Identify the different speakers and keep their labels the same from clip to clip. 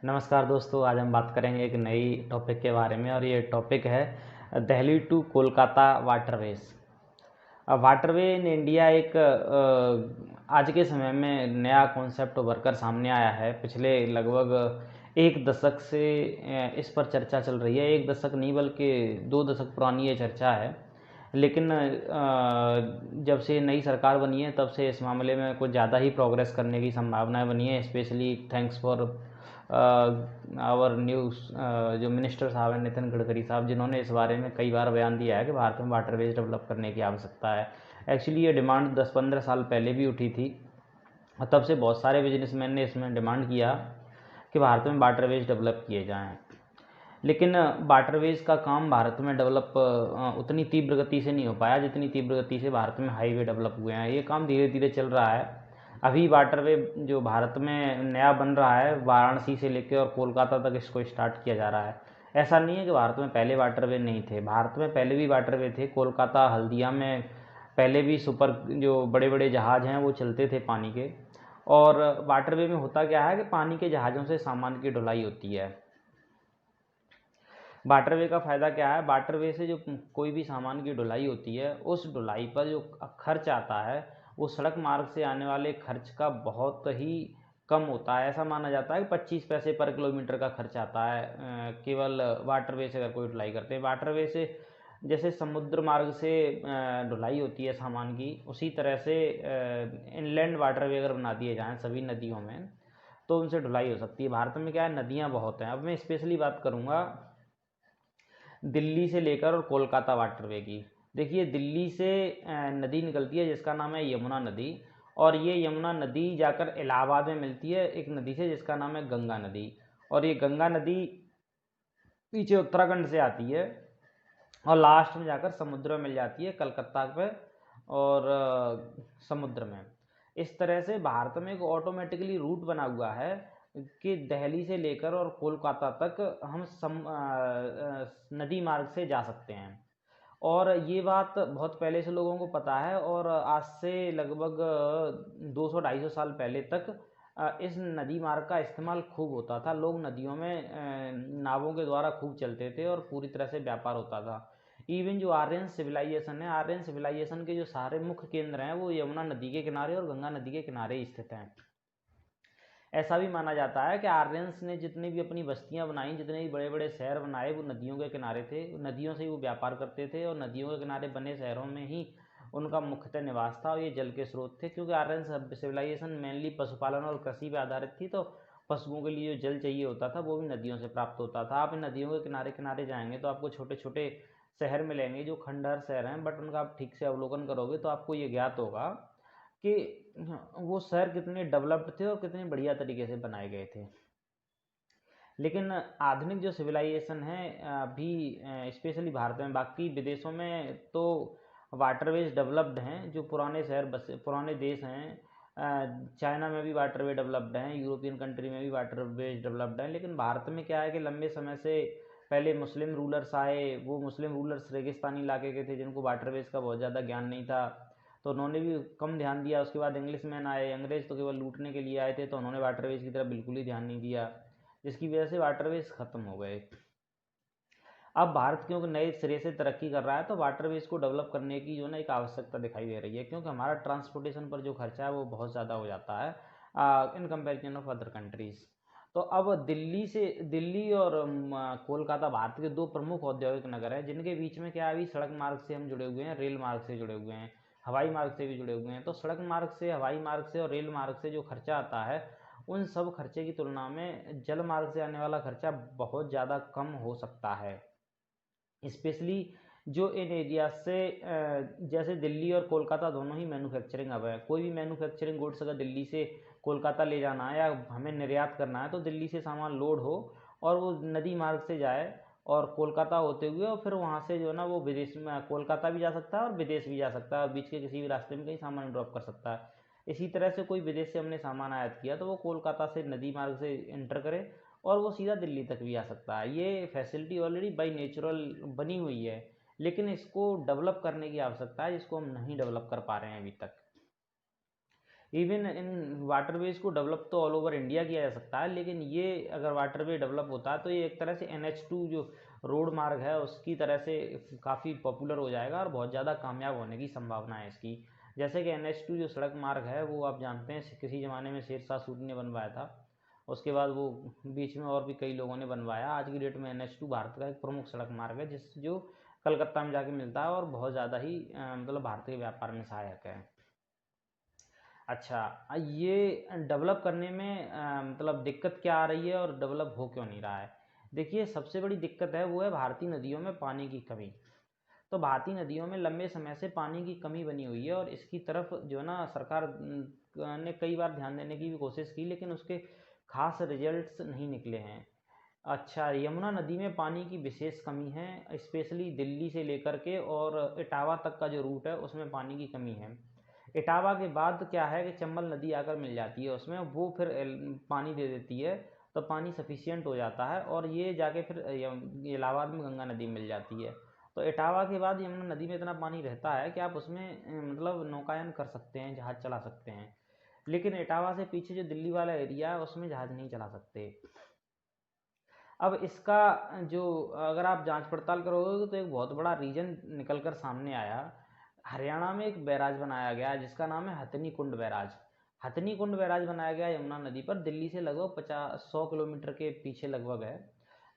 Speaker 1: नमस्कार दोस्तों, आज हम बात करेंगे एक नई टॉपिक के बारे में और ये टॉपिक है Delhi to Kolkata waterways. Waterway in India एक आज के समय में नया कॉन्सेप्ट उभर कर सामने आया है। पिछले लगभग एक दशक से इस पर चर्चा चल रही है। एक दशक नहीं बल्कि 2 दशक पुरानी ये चर्चा है। लेकिन जब से नई सरकार बनी है तब से इस मामले में कुछ ज़्यादा ही प्रोग्रेस करने की संभावनाएं बनी है। Specially thanks for our news जो मिनिस्टर साहब हैं नितिन गडकरी साहब, जिन्होंने इस बारे में कई बार बयान दिया है कि भारत में वाटरवेज डेवलप करने की आवश्यकता है। एक्चुअली ये डिमांड 10-15 साल पहले भी उठी थी और तब से बहुत सारे बिजनेसमैन ने इसमें डिमांड किया कि भारत में वाटरवेज डेवलप किए जाएँ। लेकिन वाटरवेज का काम भारत में डेवलप उतनी तीव्र गति से नहीं हो पाया जितनी तीव्र गति से भारत में हाईवे डेवलप हुए हैं। ये काम धीरे धीरे चल रहा है। अभी वाटरवे जो भारत में नया बन रहा है, वाराणसी से लेकर और कोलकाता तक इसको स्टार्ट किया जा रहा है। ऐसा नहीं है कि भारत में पहले वाटरवे नहीं थे, भारत में पहले भी वाटरवे थे। कोलकाता हल्दिया में पहले भी सुपर जो बड़े बड़े जहाज़ हैं वो चलते थे पानी के। और वाटरवे में होता क्या है कि पानी के जहाज़ों से सामान की ढुलाई होती है। वाटरवे का फ़ायदा क्या है? वाटरवे से जो कोई भी सामान की ढुलाई होती है, उस ढुलाई पर जो खर्च आता है वो सड़क मार्ग से आने वाले खर्च का बहुत ही कम होता है। ऐसा माना जाता है कि 25 पैसे पर किलोमीटर का खर्च आता है केवल वाटरवे से अगर कोई ढुलाई करते हैं। वाटरवे से जैसे समुद्र मार्ग से ढुलाई होती है सामान की, उसी तरह से इनलैंड वाटरवे अगर बना दिए जाएँ सभी नदियों में तो उनसे ढुलाई हो सकती है। भारत में क्या है, नदियाँ बहुत हैं। अब मैं स्पेशली बात करूँगा दिल्ली से लेकर और कोलकाता वाटरवे की। देखिए, दिल्ली से नदी निकलती है जिसका नाम है यमुना नदी, और ये यमुना नदी जाकर इलाहाबाद में मिलती है एक नदी से जिसका नाम है गंगा नदी। और ये गंगा नदी पीछे उत्तराखंड से आती है और लास्ट में जाकर समुद्र में मिल जाती है कलकत्ता पे और समुद्र में। इस तरह से भारत में एक ऑटोमेटिकली रूट बना हुआ है कि दिल्ली से लेकर और कोलकाता तक हम नदी मार्ग से जा सकते हैं। और ये बात बहुत पहले से लोगों को पता है और आज से लगभग 200-250 साल पहले तक इस नदी मार्ग का इस्तेमाल खूब होता था। लोग नदियों में नावों के द्वारा खूब चलते थे और पूरी तरह से व्यापार होता था। इवन जो आर्यन सिविलाइजेशन है, आर्यन सिविलाइजेशन के जो सारे मुख्य केंद्र हैं वो यमुना नदी के किनारे और गंगा नदी के किनारे स्थित हैं। ऐसा भी माना जाता है कि आर्यंस ने जितनी भी अपनी बस्तियां बनाई, जितने भी बड़े बड़े शहर बनाए, वो नदियों के किनारे थे। नदियों से ही वो व्यापार करते थे और नदियों के किनारे बने शहरों में ही उनका मुख्यतः निवास था और ये जल के स्रोत थे। क्योंकि आर्यन सिविलाइजेशन मेनली पशुपालन और कृषि पर आधारित थी, तो पशुओं के लिए जो जल चाहिए होता था वो भी नदियों से प्राप्त होता था। आप इन नदियों के किनारे किनारे जाएंगे तो आपको छोटे छोटे शहर मिलेंगे जो खंडहर शहर हैं, बट उनका आप ठीक से अवलोकन करोगे तो आपको ये ज्ञात होगा कि वो शहर कितने डेवलप्ड थे और कितने बढ़िया तरीके से बनाए गए थे। लेकिन आधुनिक जो सिविलाइजेशन है अभी स्पेशली भारत में, बाकी विदेशों में तो वाटरवेज डेवलप्ड हैं। जो पुराने शहर बसे पुराने देश हैं, चाइना में भी वाटरवे डेवलप्ड हैं, यूरोपियन कंट्री में भी वाटरवेज डेवलप्ड हैं। लेकिन भारत में क्या है कि लंबे समय से पहले मुस्लिम रूलर्स आए। वो मुस्लिम रूलर्स रेगिस्तानी इलाके के थे जिनको वाटरवेज का बहुत ज़्यादा ज्ञान नहीं था, तो उन्होंने भी कम ध्यान दिया। उसके बाद इंग्लिश मैन आए, अंग्रेज़ तो केवल लूटने के लिए आए थे, तो उन्होंने वाटरवेज की तरफ बिल्कुल ही ध्यान नहीं दिया, जिसकी वजह से वाटरवेज ख़त्म हो गए। अब भारत क्योंकि नए सिरे से तरक्की कर रहा है तो वाटरवेज को डेवलप करने की जो ना एक आवश्यकता दिखाई दे रही है, क्योंकि हमारा ट्रांसपोर्टेशन पर जो खर्चा है वो बहुत ज़्यादा हो जाता है in comparison of other countries. तो अब दिल्ली और कोलकाता भारत के दो प्रमुख औद्योगिक नगर हैं जिनके बीच में क्या है, अभी सड़क मार्ग से हम जुड़े हुए हैं, रेल मार्ग से जुड़े हुए हैं, हवाई मार्ग से भी जुड़े हुए हैं। तो सड़क मार्ग से, हवाई मार्ग से और रेल मार्ग से जो खर्चा आता है उन सब खर्चे की तुलना में जल मार्ग से आने वाला खर्चा बहुत ज़्यादा कम हो सकता है। स्पेशली जो इन एरिया से जैसे दिल्ली और कोलकाता दोनों ही मैन्युफैक्चरिंग हब है। कोई भी मैन्युफैक्चरिंग गुड्स अगर दिल्ली से कोलकाता ले जाना है या हमें निर्यात करना है तो दिल्ली से सामान लोड हो और वो नदी मार्ग से जाए और कोलकाता होते हुए, और फिर वहाँ से जो है ना वो विदेश में कोलकाता भी जा सकता है और विदेश भी जा सकता है, बीच के किसी भी रास्ते में कहीं सामान ड्रॉप कर सकता है। इसी तरह से कोई विदेश से हमने सामान आयात किया तो वो कोलकाता से नदी मार्ग से एंटर करे और वो सीधा दिल्ली तक भी आ सकता है। ये फैसिलिटी ऑलरेडी बाई नेचुरल बनी हुई है, लेकिन इसको डेवलप करने की आवश्यकता है जिसको हम नहीं डेवलप कर पा रहे हैं अभी तक। इवन इन वाटरवेज को डेवलप तो ऑल ओवर इंडिया किया जा सकता है, लेकिन ये अगर वाटरवे डेवलप होता है तो ये एक तरह से NH2 जो रोड मार्ग है उसकी तरह से काफ़ी पॉपुलर हो जाएगा और बहुत ज़्यादा कामयाब होने की संभावना है इसकी। जैसे कि NH2 जो सड़क मार्ग है वो आप जानते हैं किसी ज़माने में शेरशाह सूरी ने बनवाया था, उसके बाद वो बीच में और भी कई लोगों ने बनवाया। आज की डेट में NH2 भारत का एक प्रमुख सड़क मार्ग है जो कलकत्ता में जाके मिलता है और बहुत ज़्यादा ही मतलब भारतीय व्यापार में सहायक है। अच्छा, ये डेवलप करने में मतलब दिक्कत क्या आ रही है और डेवलप हो क्यों नहीं रहा है? देखिए, सबसे बड़ी दिक्कत है वो है भारतीय नदियों में पानी की कमी। तो भारतीय नदियों में लंबे समय से पानी की कमी बनी हुई है और इसकी तरफ जो है ना सरकार ने कई बार ध्यान देने की भी कोशिश की, लेकिन उसके खास रिजल्ट्स नहीं निकले हैं। अच्छा, यमुना नदी में पानी की विशेष कमी है, स्पेशली दिल्ली से लेकर के और इटावा तक का जो रूट है उसमें पानी की कमी है। इटावा के बाद क्या है कि चंबल नदी आकर मिल जाती है उसमें, वो फिर पानी दे देती है, तो पानी सफिशियंट हो जाता है और ये जाके फिर इलाहाबाद में गंगा नदी मिल जाती है। तो इटावा के बाद यमुना नदी में इतना पानी रहता है कि आप उसमें मतलब नौकायन कर सकते हैं, जहाज़ चला सकते हैं, लेकिन इटावा से पीछे जो दिल्ली वाला एरिया है उसमें जहाज़ नहीं चला सकते। अब इसका जो अगर आप जांच पड़ताल करोगे तो एक बहुत बड़ा रीजन निकल कर सामने आया। हरियाणा में एक बैराज बनाया गया जिसका नाम है हथनी कुंड बैराज। हथनी कुंड बैराज बनाया गया यमुना नदी पर, दिल्ली से लगभग 50-100 किलोमीटर के पीछे लगभग है।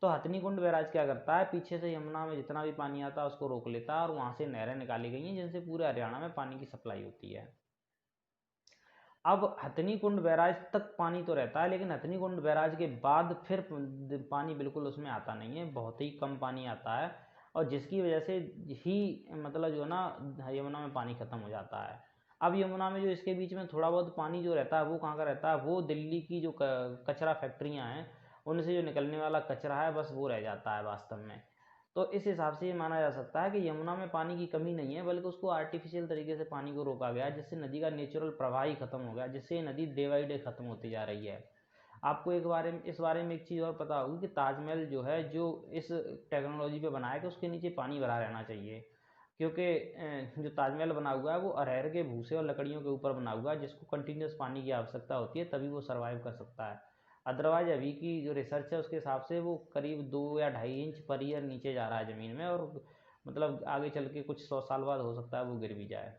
Speaker 1: तो हथनी कुंड बैराज क्या करता है, पीछे से यमुना में जितना भी पानी आता है उसको रोक लेता है और वहाँ से नहरें निकाली गई हैं जिनसे पूरे हरियाणा में पानी की सप्लाई होती है। अब हथनी कुंड बैराज तक पानी तो रहता है, लेकिन हथनी कुंड बैराज के बाद फिर पानी बिल्कुल उसमें आता नहीं है, बहुत ही कम पानी आता है और जिसकी वजह से ही मतलब जो है ना यमुना में पानी ख़त्म हो जाता है। अब यमुना में जो इसके बीच में थोड़ा बहुत पानी जो रहता है वो कहाँ का रहता है, वो दिल्ली की जो कचरा फैक्ट्रियाँ हैं उनसे जो निकलने वाला कचरा है बस वो रह जाता है वास्तव में। तो इस हिसाब से ये माना जा सकता है कि यमुना में पानी की कमी नहीं है, बल्कि उसको आर्टिफिशियल तरीके से पानी को रोका गया, जिससे नदी का नेचुरल प्रवाह ही खत्म हो गया, जिससे ये नदी डे बाई डे खत्म होती जा रही है। आपको इस बारे में एक चीज़ और पता होगी कि ताजमहल जो है जो इस टेक्नोलॉजी पे बनाया कि उसके नीचे पानी भरा रहना चाहिए, क्योंकि जो ताजमहल बना हुआ है वो अरहर के भूसे और लकड़ियों के ऊपर बना हुआ है, जिसको कंटिन्यूस पानी की आवश्यकता होती है तभी वो सर्वाइव कर सकता है। अदरवाइज अभी की जो रिसर्च है उसके हिसाब से वो करीब 2 या 2.5 इंच पर ईयर नीचे जा रहा है ज़मीन में, और मतलब आगे चल के कुछ 100 साल बाद हो सकता है वो गिर भी जाए।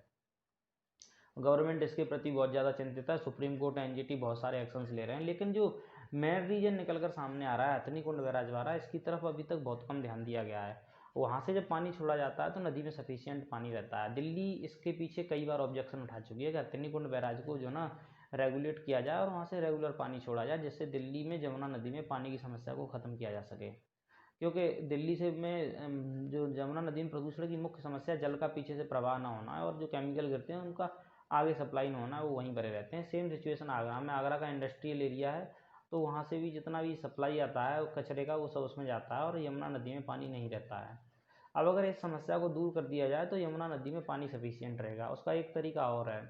Speaker 1: गवर्नमेंट इसके प्रति बहुत ज़्यादा चिंतित है, सुप्रीम कोर्ट NGT बहुत सारे एक्शंस ले रहे हैं, लेकिन जो मेन रीजन निकल कर सामने आ रहा है हथनी कुंड बैराज वाला, इसकी तरफ अभी तक बहुत कम ध्यान दिया गया है। वहाँ से जब पानी छोड़ा जाता है तो नदी में सफिशियंट पानी रहता है। दिल्ली इसके पीछे कई बार ऑब्जेक्शन उठा चुकी है कि हथनी कुंड बैराज को जो ना रेगुलेट किया जाए और वहाँ से रेगुलर पानी छोड़ा जाए, जिससे दिल्ली में यमुना नदी में पानी की समस्या को ख़त्म किया जा सके। क्योंकि दिल्ली से में जो यमुना नदी में प्रदूषण की मुख्य समस्या जल का पीछे से प्रवाह ना होना है और जो केमिकल गिरते हैं उनका आगे सप्लाई ना होना है, वो वहीं भरे रहते हैं। सेम सिचुएशन आगरा में, आगरा का इंडस्ट्रियल एरिया है तो वहाँ से भी जितना भी सप्लाई आता है कचरे का वो सब उसमें जाता है और यमुना नदी में पानी नहीं रहता है। अब अगर इस समस्या को दूर कर दिया जाए तो यमुना नदी में पानी सफिशियंट रहेगा। उसका एक तरीका और है,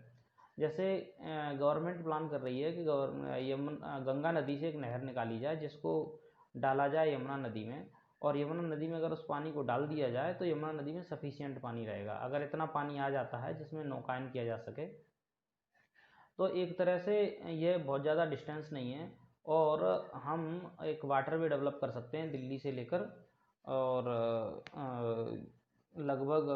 Speaker 1: जैसे गवर्नमेंट प्लान कर रही है कि गंगा नदी से एक नहर निकाली जाए जिसको डाला जाए यमुना नदी में, और यमुना नदी में अगर उस पानी को डाल दिया जाए तो यमुना नदी में सफिशियंट पानी रहेगा। अगर इतना पानी आ जाता है जिसमें नौकायन किया जा सके तो एक तरह से यह बहुत ज़्यादा डिस्टेंस नहीं है और हम एक वाटरवे डेवलप कर सकते हैं दिल्ली से लेकर और लगभग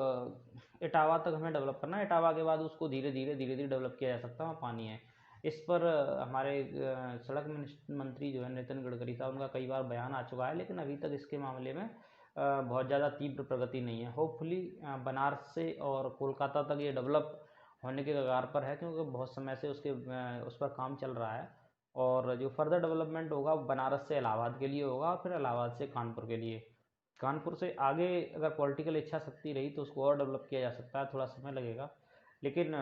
Speaker 1: इटावा तक हमें डेवलप करना है। इटावा के बाद उसको धीरे धीरे डेवलप किया जा सकता है, वहाँ पानी है। इस पर हमारे सड़क मंत्री जो है नितिन गडकरी साहब, उनका कई बार बयान आ चुका है, लेकिन अभी तक इसके मामले में बहुत ज़्यादा तीव्र प्रगति नहीं है। होपफुली बनारस से और कोलकाता तक ये डेवलप होने के कगार पर है, क्योंकि बहुत समय से उस पर काम चल रहा है और जो फर्दर डेवलपमेंट होगा बनारस से इलाहाबाद के लिए होगा, फिर इलाहाबाद से कानपुर के लिए। कानपुर से आगे अगर पॉलिटिकल इच्छा शक्ति रही तो उसको और डेवलप किया जा सकता है, थोड़ा समय लगेगा, लेकिन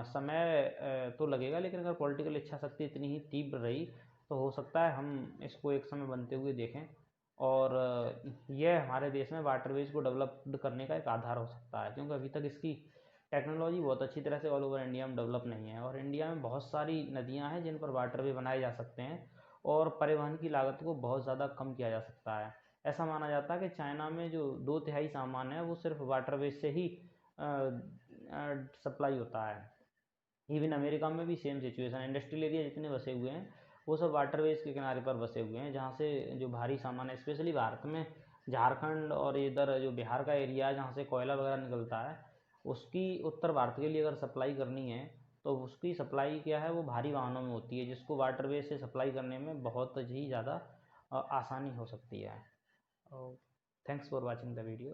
Speaker 1: समय तो लगेगा, लेकिन अगर पॉलिटिकल इच्छा शक्ति इतनी ही तीव्र रही तो हो सकता है हम इसको एक समय बनते हुए देखें और यह हमारे देश में वाटरवेज को डेवलप करने का एक आधार हो सकता है, क्योंकि अभी तक इसकी टेक्नोलॉजी बहुत अच्छी तरह से ऑल ओवर इंडिया में डेवलप नहीं है और इंडिया में बहुत सारी नदियां हैं जिन पर वाटरवे बनाए जा सकते हैं और परिवहन की लागत को बहुत ज़्यादा कम किया जा सकता है। ऐसा माना जाता है कि चाइना में जो 2/3 सामान है वो सिर्फ वाटरवेज से ही सप्लाई होता है। इवन अमेरिका में भी सेम सिचुएशन, इंडस्ट्रियल एरिया जितने बसे हुए हैं वो सब वाटरवेज के किनारे पर बसे हुए हैं, जहाँ से जो भारी सामान है, स्पेशली भारत में झारखंड और इधर जो बिहार का एरिया है जहाँ से कोयला वगैरह निकलता है, उसकी उत्तर भारत के लिए अगर सप्लाई करनी है तो उसकी सप्लाई क्या है वो भारी वाहनों में होती है, जिसको वाटरवेज से सप्लाई करने में बहुत ही ज़्यादा आसानी हो सकती है। Thanks for watching the video.